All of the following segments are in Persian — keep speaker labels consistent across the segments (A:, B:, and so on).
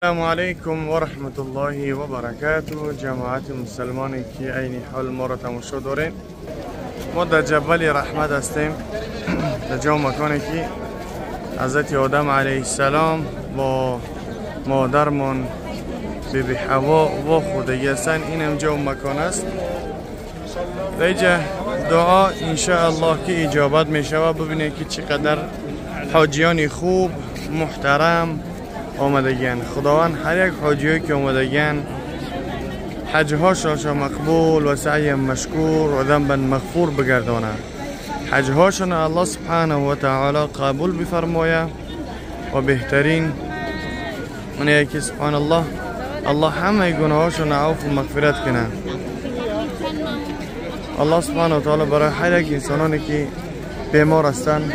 A: السلام عليكم ورحمة الله وبركاته. جماعت مسلمانی که این حال ما را تماشا دارین، ما در جبل رحمت هستیم، در جا مکانی که حضرت آدم علیه السلام با مادرمان بیبی حوا و خودگی هستن. این هم جا مکان است. در اینجا دعا انشاءالله که اجابت می شود. ببینید که چقدر حاجیان خوب محترم آمدگین. خداوند هر یک حاجیایی که آمدگین حج هاشون مقبول و سعی مشکور و ذنب مغفور بگردانه. حج هاشون الله سبحانه و تعالی قبول بفرمایه و بهترین من که سبحان الله همه گناهاشون عفو و مغفرت کنه. الله سبحانه و تعالی برای هر یک انسانانی که بیمار هستند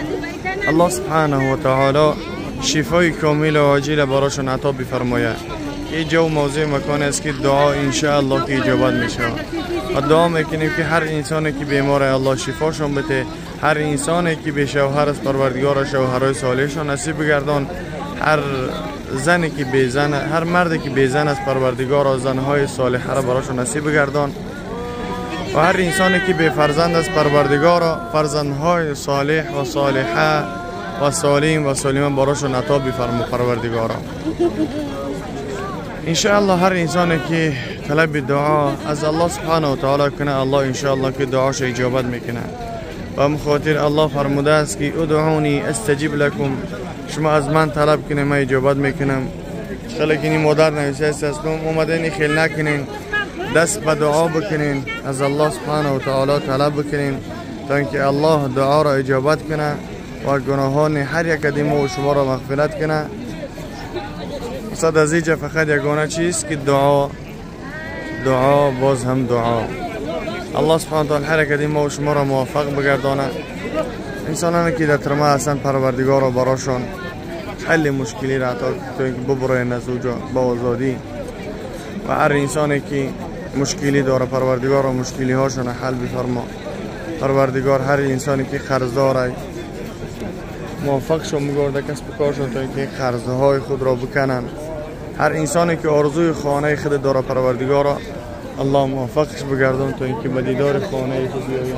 A: الله سبحانه و تعالی شفای کامل و عاجل براشون عطا بفرمایه. اینجا موضوع مکان است که دعا انشاءالله که اجابت میشه و دعا میکنیم که هر انسانی که بیماره الله شفاشون بده. هر انسانی که به شوهر است پروردگار شوهرای صالحشون نصیب بگردان. هر زنی که بیزن، هر مردی که بیزن است پروردگار زنهای صالحه را براشون نصیب بگردان. و هر انسانی که به فرزند است پروردگار فرزندهای صالح و صالحه و سالم و سالم براشون عطا بفرما پروردگارا. انشاءالله هر انسانی که طلب دعا از الله سبحانه و تعالی کنه الله انشاءالله که دعاش اجابت میکنه. و مخاطر الله فرموده است که ادعونی استجیب لکم، شما از من طلب کنین من اجابت میکنم. خیلی که این مادر نویسه هستم اومدین خیل نکنین، دست به دعا بکنین، از الله سبحانه و تعالی طلب بکنین تا اینکه الله دعا را اجابت کنه و گناهان هر یک قدیم و شما را مغفرت کنه. صد از اینجا فقط یگانه چیست که دعا باز هم دعا. الله سبحانه و تعالی هر یک قدیم و شما را موفق بگردانه. انسانانی که در ترمه هستن پروردگار را براشون حل مشکلی را تا اینکه ببرین از اوجا با آزادی. و هر انسانی که مشکلی داره پروردگار را مشکلی هاشون حل بفرما. پروردگار هر انسانی که قرض داره موفق شو میگرده کسب کارشون تا اینکه قرضهای خود را بکنن. هر انسانی که آرزوی خانه خود داره پروردگار الله موفقش بگردون تا اینکه به دیدار خانه خود بیاین.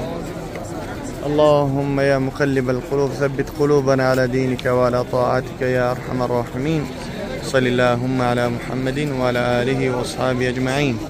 A: اللهم یا مقلب القلوب ثبت قلوبنا على دينك وعلى طاعتك يا ارحم الراحمين. صل اللهم على محمد وعلى آله واصحابه اجمعين.